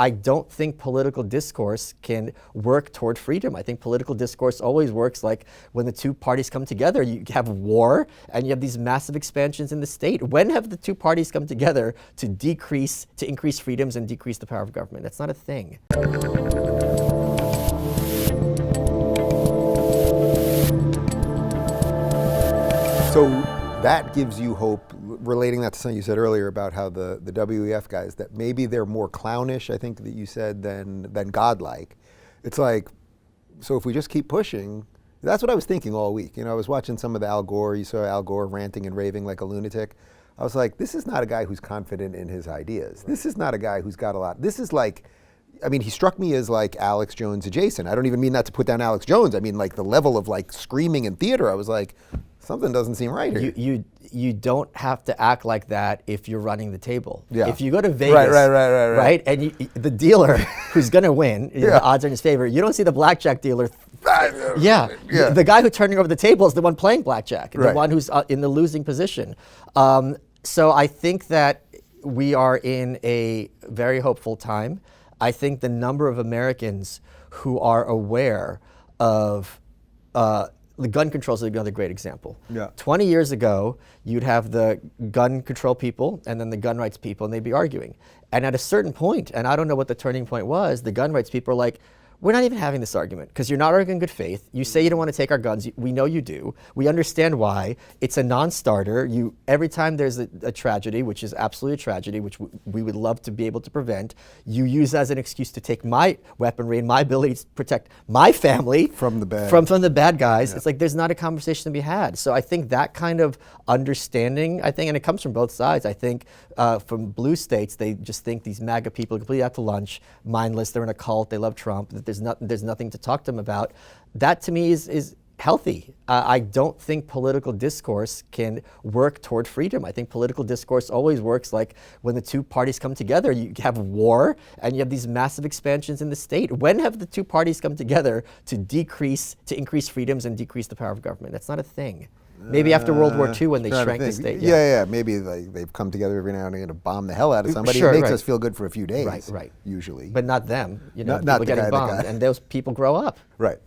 I don't think political discourse can work toward freedom. I think political discourse always works like when the two parties come together, you have war and you have these massive expansions in the state. When have the two parties come together to increase freedoms and decrease the power of government? That's not a thing. So that gives you hope, relating that to something you said earlier about how the WEF guys, that maybe they're more clownish, I think that you said, than godlike. It's like, so if we just keep pushing, that's what I was thinking all week. You know, I was watching some of the Al Gore, you saw Al Gore ranting and raving like a lunatic. I was like, this is not a guy who's confident in his ideas. This is not a guy who's got a lot. This is like, I mean, he struck me as like Alex Jones adjacent. I don't even mean that to put down Alex Jones. I mean like the level of like screaming in theater. I was like, something doesn't seem right here. You don't have to act like that if you're running the table. Yeah. If you go to Vegas, right, and the dealer who's going to win, the odds are in his favor, you don't see the blackjack dealer. The guy who's turning over the table is the one playing blackjack, the one who's in the losing position. So I think that we are in a very hopeful time. I think the number of Americans who are aware of the gun control is another great example. 20 years ago, you'd have the gun control people and then the gun rights people, and they'd be arguing. And at a certain point, and I don't know what the turning point was, the gun rights people are like, we're not even having this argument because you're not arguing in good faith. You say you don't want to take our guns. We know you do. We understand why. It's a non-starter. Every time there's a tragedy, which is absolutely a tragedy, which we would love to be able to prevent, you use as an excuse to take my weaponry and my ability to protect my family from the bad guys. It's like there's not a conversation to be had. So I think that kind of understanding, and it comes from both sides. I think from blue states, they just think these MAGA people are completely out to lunch, mindless. They're in a cult. They love Trump. There's nothing to talk to them about. That to me is healthy. I don't think political discourse can work toward freedom. I think political discourse always works like when the two parties come together, you have war and you have these massive expansions in the state. When have the two parties come together to increase freedoms and decrease the power of government? That's not a thing. Maybe after World War II when they shrank the state. Yeah. Maybe they've come together every now and again to bomb the hell out of somebody. It makes us feel good for a few days, usually. But not them. Not people the getting bombed, and those people grow up. Right.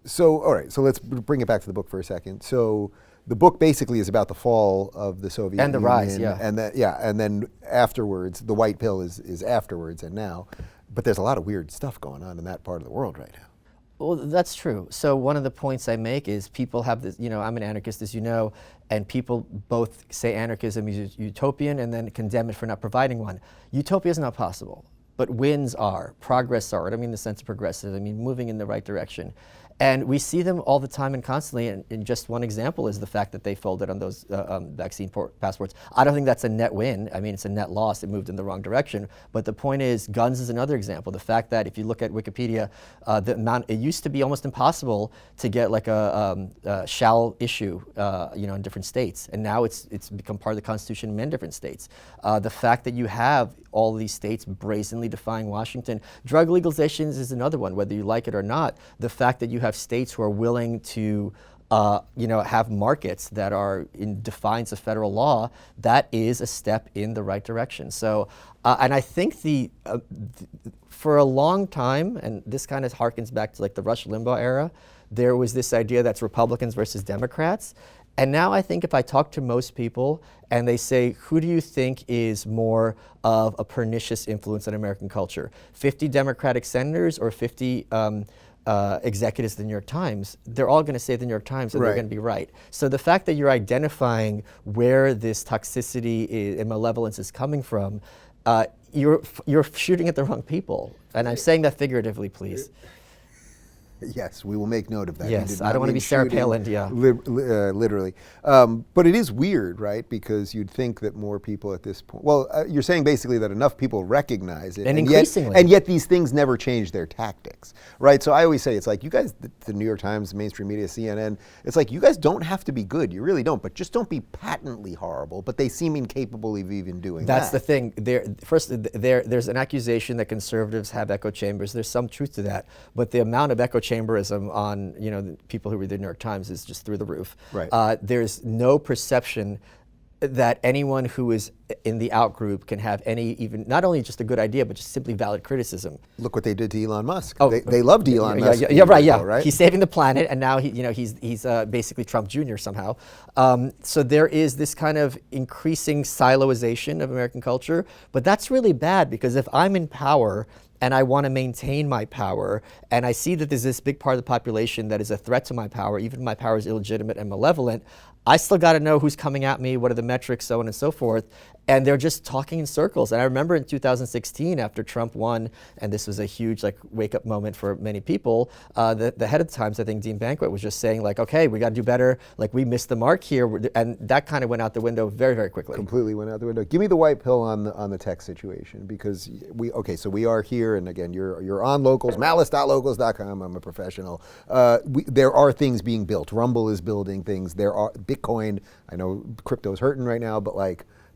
So, all right, so let's bring it back to the book for a second. So the book basically is about the fall of the Soviet Union. And the rise, and then afterwards, the white pill is afterwards and now. But there's a lot of weird stuff going on in that part of the world right now. Well, that's true. So one of the points I make is people have this, I'm an anarchist, as you know, and people both say anarchism is utopian and then condemn it for not providing one. Utopia is not possible, but wins are, progress are. I don't mean the sense of progressive, I mean moving in the right direction. And we see them all the time and constantly, and just one example is the fact that they folded on those vaccine passports. I don't think that's a net win. I mean, it's a net loss. It moved in the wrong direction. But the point is, guns is another example. The fact that if you look at Wikipedia, it used to be almost impossible to get like a shall issue, in different states. And now it's become part of the Constitution in many different states. The fact that you have all these states brazenly defying Washington. Drug legalization is another one, whether you like it or not. The fact that you have states who are willing to have markets that are in defiance of federal law, that is a step in the right direction. So, and I think for a long time, and this kind of harkens back to like the Rush Limbaugh era, there was this idea that's Republicans versus Democrats. And now I think if I talk to most people and they say, who do you think is more of a pernicious influence on American culture? 50 Democratic senators or 50 executives of the New York Times? They're all going to say the New York Times, and they're going to be right. So the fact that you're identifying where this toxicity and malevolence is coming from, you're shooting at the wrong people. And I'm saying that figuratively, please. Yes, we will make note of that. Yes, I don't want to be Sarah Palin, literally. But it is weird, right? Because you'd think that more people at this point, you're saying basically that enough people recognize it. And increasingly. Yet these things never change their tactics, right? So I always say, it's like, you guys, the New York Times, mainstream media, CNN, it's like, you guys don't have to be good. You really don't. But just don't be patently horrible. But they seem incapable of even doing that. That's the thing. There's an accusation that conservatives have echo chambers. There's some truth to that. But the amount of echo chamberism on the people who read the New York Times is just through the roof. Right. There's no perception that anyone who is in the out group can have any, even not only just a good idea, but just simply valid criticism. Look what they did to Elon Musk. Oh, they loved Elon Musk. Yeah, right. Yeah, right. He's saving the planet, and now he's basically Trump Jr. somehow. So there is this kind of increasing siloization of American culture, but that's really bad, because if I'm in power and I want to maintain my power, and I see that there's this big part of the population that is a threat to my power, even if my power is illegitimate and malevolent, I still got to know who's coming at me, what are the metrics, so on and so forth. And they're just talking in circles. And I remember in 2016, after Trump won, and this was a huge wake-up moment for many people, the head of the Times, I think Dean Banquet, was just saying okay, we got to do better. We missed the mark here. And that kind of went out the window very, very quickly. Completely went out the window. Give me the white pill on the tech situation, because so we are here, and again, you're on Locals, malice.locals.com. I'm a professional. There are things being built. Rumble is building things. There are Bitcoin. I know crypto's hurting right now, but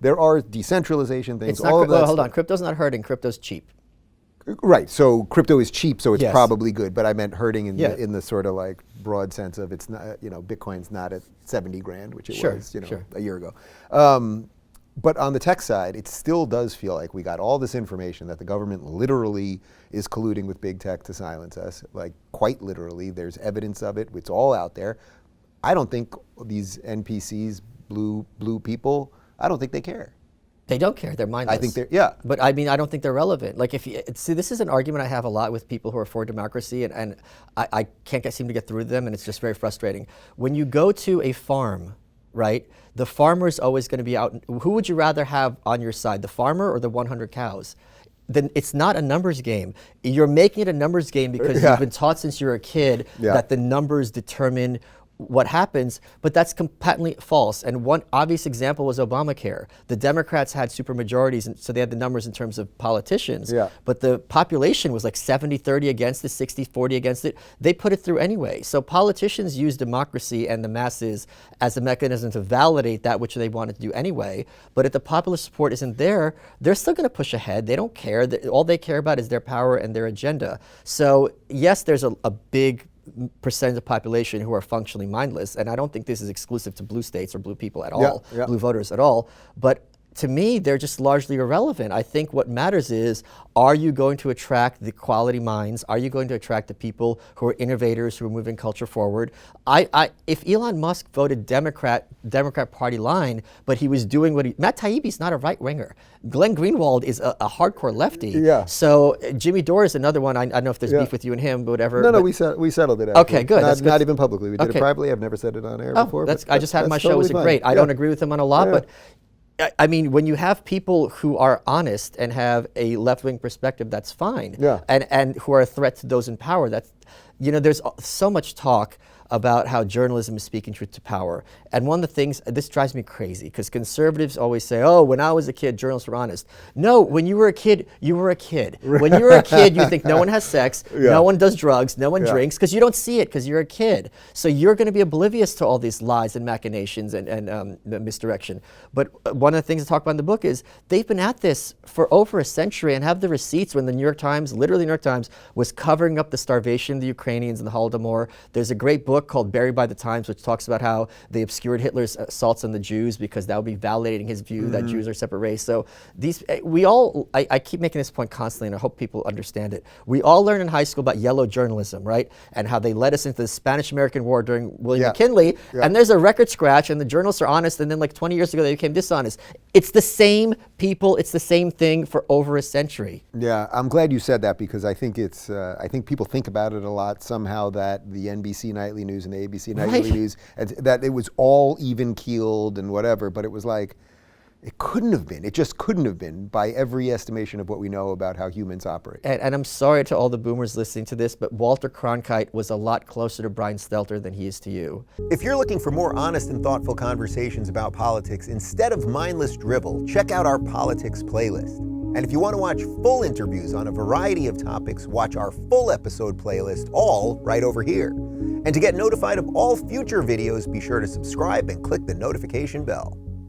there are decentralization things. Hold on, crypto's not hurting. Crypto's cheap. Right. So crypto is cheap, so it's Yes. probably good. But I meant hurting in the sort of broad sense of it's not. Bitcoin's not at 70 grand, which it was a year ago. But on the tech side, it still does feel like we got all this information that the government literally is colluding with big tech to silence us. Quite literally, there's evidence of it. It's all out there. I don't think these NPCs, blue people, I don't think they care. They don't care. They're mindless. I think they're, But I don't think they're relevant. See, this is an argument I have a lot with people who are for democracy, and I can't seem to get through them, and it's just very frustrating. When you go to a farm, right, the farmer is always going to be out. Who would you rather have on your side, the farmer or the 100 cows? Then it's not a numbers game. You're making it a numbers game because you've been taught since you're a kid that the numbers determine what happens, but that's completely false. And one obvious example was Obamacare. The Democrats had supermajorities, and so they had the numbers in terms of politicians, but the population was 70-30 against it, 60-40 against it. They put it through anyway. So politicians use democracy and the masses as a mechanism to validate that which they wanted to do anyway. But if the popular support isn't there, they're still going to push ahead. They don't care. All they care about is their power and their agenda. So yes, there's a big percentage of population who are functionally mindless, and I don't think this is exclusive to blue states or blue people at all, blue voters at all, but to me, they're just largely irrelevant. I think what matters is, are you going to attract the quality minds? Are you going to attract the people who are innovators, who are moving culture forward? If Elon Musk voted Democrat Party line, but he was doing Matt Taibbi's not a right winger. Glenn Greenwald is a hardcore lefty. Yeah. So Jimmy Dore is another one. I don't know if there's beef with you and him, but whatever. No, we settled it. Okay, good. Not even publicly. We did it privately. I've never said it on air before. I just had my show. It was great. I don't agree with him on a lot, but when you have people who are honest and have a left-wing perspective, that's fine. And who are a threat to those in power, there's so much talk about how journalism is speaking truth to power. And one of the things, this drives me crazy, because conservatives always say, oh, when I was a kid, journalists were honest. No, when you were a kid, you were a kid. When you were a kid, you think no one has sex, no one does drugs, no one drinks, because you don't see it, because you're a kid. So you're going to be oblivious to all these lies and machinations and misdirection. But one of the things I talk about in the book is they've been at this for over a century and have the receipts when the New York Times, literally New York Times, was covering up the starvation of the Ukrainians in the Holodomor. There's a great book called Buried by the Times, which talks about how they obscured Hitler's assaults on the Jews because that would be validating his view that Jews are a separate race. So I keep making this point constantly, and I hope people understand it. We all learn in high school about yellow journalism, right? And how they led us into the Spanish-American War during William McKinley, and there's a record scratch, and the journalists are honest, and then 20 years ago they became dishonest. It's the same people, it's the same thing for over a century. Yeah, I'm glad you said that, because I think I think people think about it a lot somehow, that the NBC Nightly News and the ABC Nightly News, that it was all even-keeled and whatever, but it was it couldn't have been. It just couldn't have been, by every estimation of what we know about how humans operate. And I'm sorry to all the boomers listening to this, but Walter Cronkite was a lot closer to Brian Stelter than he is to you. If you're looking for more honest and thoughtful conversations about politics instead of mindless drivel, check out our politics playlist. And if you want to watch full interviews on a variety of topics, watch our full episode playlist, all right over here. And to get notified of all future videos, be sure to subscribe and click the notification bell.